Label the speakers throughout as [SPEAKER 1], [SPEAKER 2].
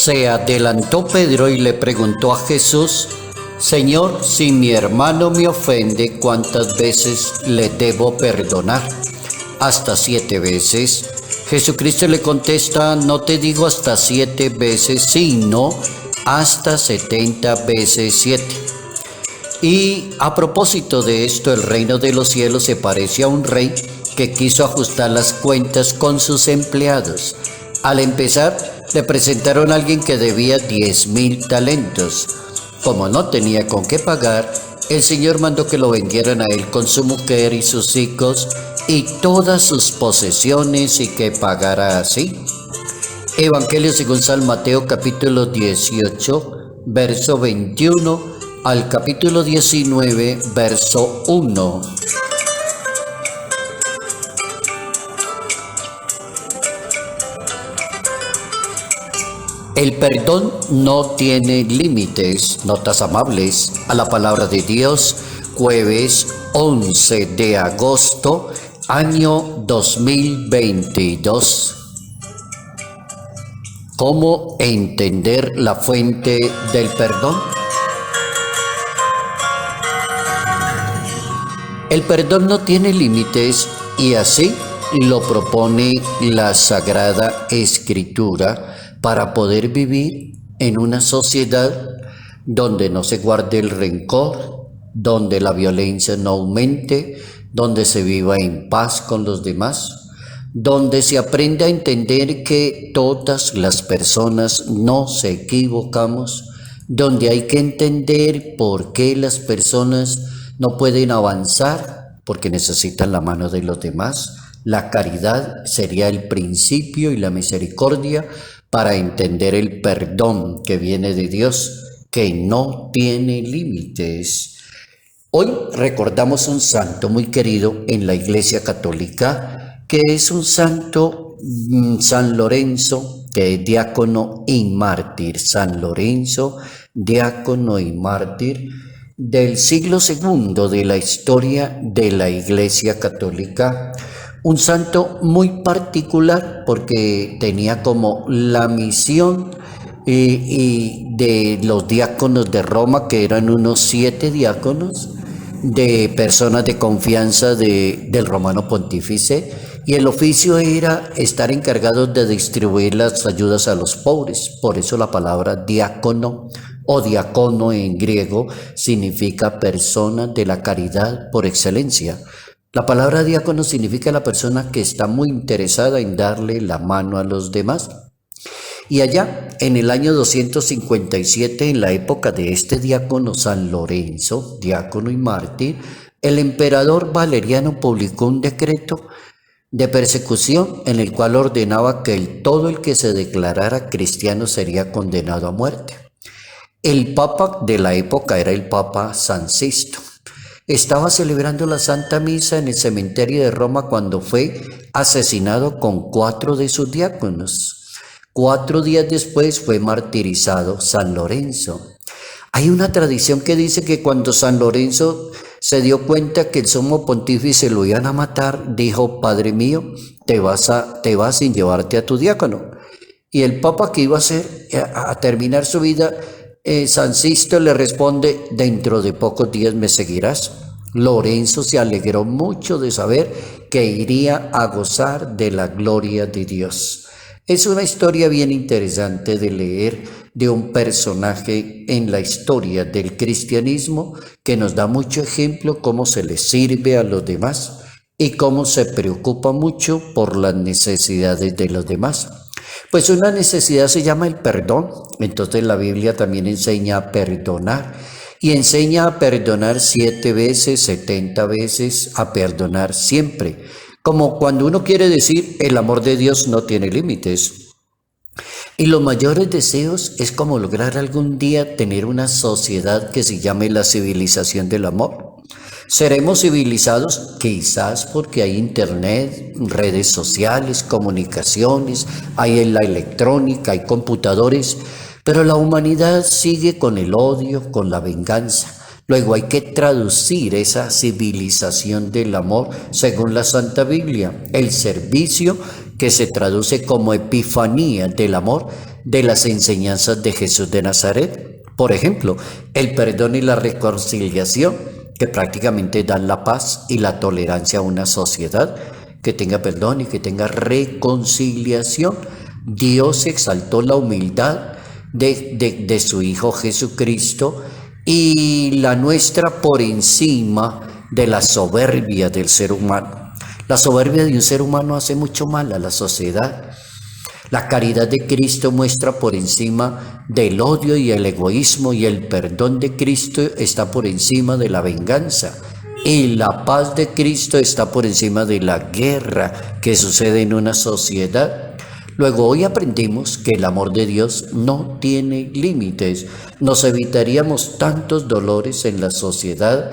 [SPEAKER 1] Se adelantó Pedro y le preguntó a Jesús: Señor, si mi hermano me ofende, ¿cuántas veces le debo perdonar? ¿Hasta 7 veces? Jesucristo le contesta: no te digo hasta 7 veces, sino hasta 70 veces 7. Y a propósito de esto, el reino de los cielos se parece a un rey que quiso ajustar las cuentas con sus empleados. Al empezar, le presentaron a alguien que debía 10,000 talentos. Como no tenía con qué pagar, el Señor mandó que lo vendieran a él con su mujer y sus hijos y todas sus posesiones, y que pagara así. Evangelio según San Mateo, capítulo 18, verso 21 al capítulo 19, verso 1. El perdón no tiene límites. Notas amables a la palabra de Dios, jueves 11 de agosto, año 2022. ¿Cómo entender la fuente del perdón? El perdón no tiene límites y así lo propone la Sagrada Escritura para poder vivir en una sociedad donde no se guarde el rencor, donde la violencia no aumente, donde se viva en paz con los demás, donde se aprenda a entender que todas las personas nos equivocamos, donde hay que entender por qué las personas no pueden avanzar, porque necesitan la mano de los demás. La caridad sería el principio y la misericordia para entender el perdón que viene de Dios, que no tiene límites. Hoy recordamos un santo muy querido en la Iglesia Católica, que es un santo, San Lorenzo, que es diácono y mártir. San Lorenzo, diácono y mártir del siglo II de la historia de la Iglesia Católica. Un santo muy particular porque tenía como la misión de los diáconos de Roma, que eran unos 7 diáconos, de personas de confianza del romano pontífice, y el oficio era estar encargados de distribuir las ayudas a los pobres. Por eso la palabra diácono o diácono en griego significa persona de la caridad por excelencia. La palabra diácono significa la persona que está muy interesada en darle la mano a los demás. Y allá, en el año 257, en la época de este diácono San Lorenzo, diácono y mártir, el emperador Valeriano publicó un decreto de persecución en el cual ordenaba que todo el que se declarara cristiano sería condenado a muerte. El papa de la época era el Papa San Sisto. Estaba celebrando la Santa Misa en el cementerio de Roma cuando fue asesinado con 4 de sus diáconos. 4 días después fue martirizado San Lorenzo. Hay una tradición que dice que cuando San Lorenzo se dio cuenta que el sumo pontífice lo iban a matar, dijo: Padre mío, te vas sin llevarte a tu diácono. Y el papa, que iba a hacer a terminar su vida, San Sisto le responde: dentro de pocos días me seguirás. Lorenzo se alegró mucho de saber que iría a gozar de la gloria de Dios. Es una historia bien interesante de leer de un personaje en la historia del cristianismo que nos da mucho ejemplo cómo se le sirve a los demás y cómo se preocupa mucho por las necesidades de los demás. Pues una necesidad se llama el perdón. Entonces la Biblia también enseña a perdonar, y enseña a perdonar 7 veces, 70 veces, a perdonar siempre. Como cuando uno quiere decir: el amor de Dios no tiene límites. Y los mayores deseos es como lograr algún día tener una sociedad que se llame la civilización del amor. ¿Seremos civilizados? Quizás porque hay internet, redes sociales, comunicaciones, hay en la electrónica, hay computadores, pero la humanidad sigue con el odio, con la venganza. Luego hay que traducir esa civilización del amor según la Santa Biblia. El servicio, que se traduce como epifanía del amor, de las enseñanzas de Jesús de Nazaret. Por ejemplo, el perdón y la reconciliación, que prácticamente dan la paz y la tolerancia a una sociedad que tenga perdón y que tenga reconciliación. Dios exaltó la humildad de su Hijo Jesucristo y la nuestra por encima de la soberbia del ser humano. La soberbia de un ser humano hace mucho mal a la sociedad. La caridad de Cristo muestra por encima del odio y el egoísmo, y el perdón de Cristo está por encima de la venganza. Y la paz de Cristo está por encima de la guerra que sucede en una sociedad. Luego, hoy aprendimos que el amor de Dios no tiene límites. Nos evitaríamos tantos dolores en la sociedad,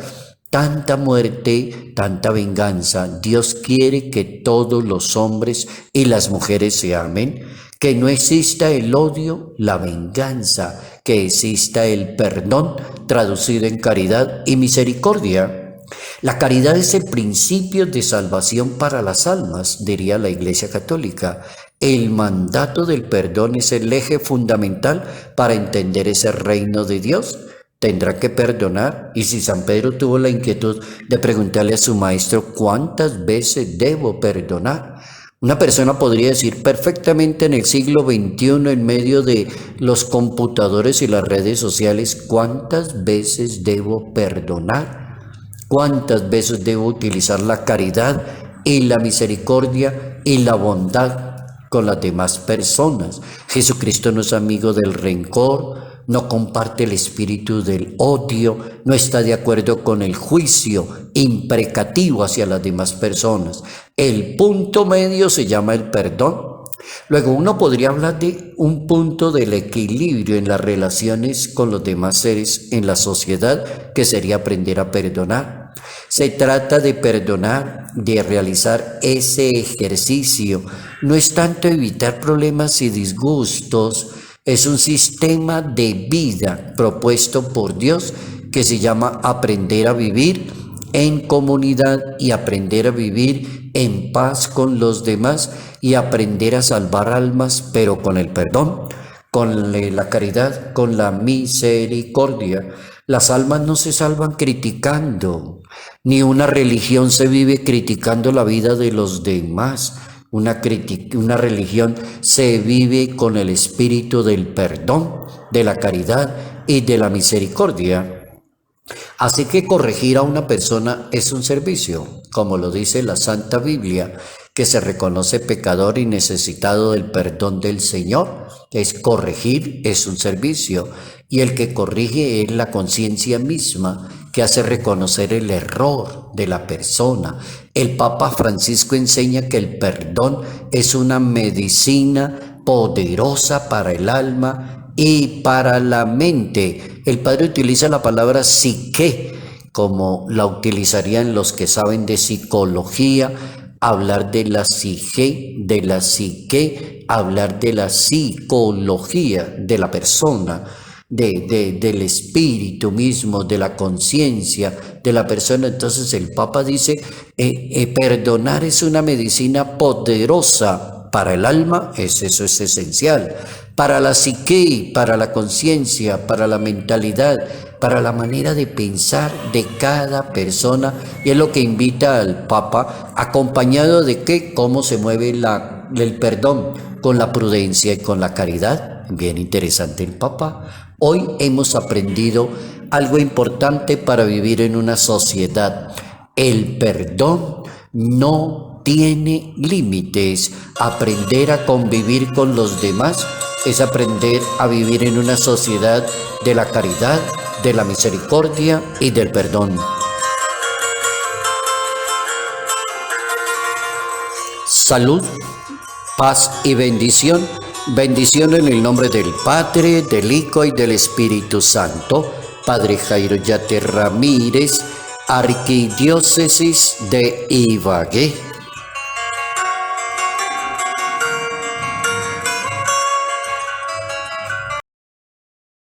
[SPEAKER 1] tanta muerte, tanta venganza. Dios quiere que todos los hombres y las mujeres se amen, que no exista el odio, la venganza, que exista el perdón, traducido en caridad y misericordia. La caridad es el principio de salvación para las almas, diría la Iglesia Católica. El mandato del perdón es el eje fundamental para entender ese reino de Dios. Tendrá que perdonar. Y si San Pedro tuvo la inquietud de preguntarle a su maestro, ¿cuántas veces debo perdonar? Una persona podría decir perfectamente en el siglo XXI, en medio de los computadores y las redes sociales, ¿cuántas veces debo perdonar? ¿Cuántas veces debo utilizar la caridad y la misericordia y la bondad con las demás personas? Jesucristo no es amigo del rencor, no comparte el espíritu del odio, no está de acuerdo con el juicio imprecativo hacia las demás personas. El punto medio se llama el perdón. Luego uno podría hablar de un punto del equilibrio en las relaciones con los demás seres en la sociedad, que sería aprender a perdonar. Se trata de perdonar, de realizar ese ejercicio. No es tanto evitar problemas y disgustos, es un sistema de vida propuesto por Dios que se llama aprender a vivir en comunidad y aprender a vivir en paz con los demás y aprender a salvar almas, pero con el perdón, con la caridad, con la misericordia. Las almas no se salvan criticando, ni una religión se vive criticando la vida de los demás. Una religión se vive con el espíritu del perdón, de la caridad y de la misericordia. Así que corregir a una persona es un servicio, como lo dice la Santa Biblia, que se reconoce pecador y necesitado del perdón del Señor. Es corregir, es un servicio, y el que corrige es la conciencia misma, que hace reconocer el error de la persona. El Papa Francisco enseña que el perdón es una medicina poderosa para el alma y para la mente. El Padre utiliza la palabra psique, como la utilizarían los que saben de psicología, hablar de la psique, hablar de la psicología de la persona, del espíritu mismo, de la conciencia de la persona. Entonces el Papa dice, perdonar es una medicina poderosa para el alma, eso es esencial, para la psique, para la conciencia, para la mentalidad, para la manera de pensar de cada persona, y es lo que invita al Papa, acompañado de que cómo se mueve el perdón con la prudencia y con la caridad. Bien interesante el Papa. Hoy hemos aprendido algo importante para vivir en una sociedad. El perdón no tiene límites. Aprender a convivir con los demás es aprender a vivir en una sociedad de la caridad, de la misericordia y del perdón. Salud, paz y bendición. Bendición en el nombre del Padre, del Hijo y del Espíritu Santo. Padre Jairo Yate Ramírez, Arquidiócesis de Ibagué.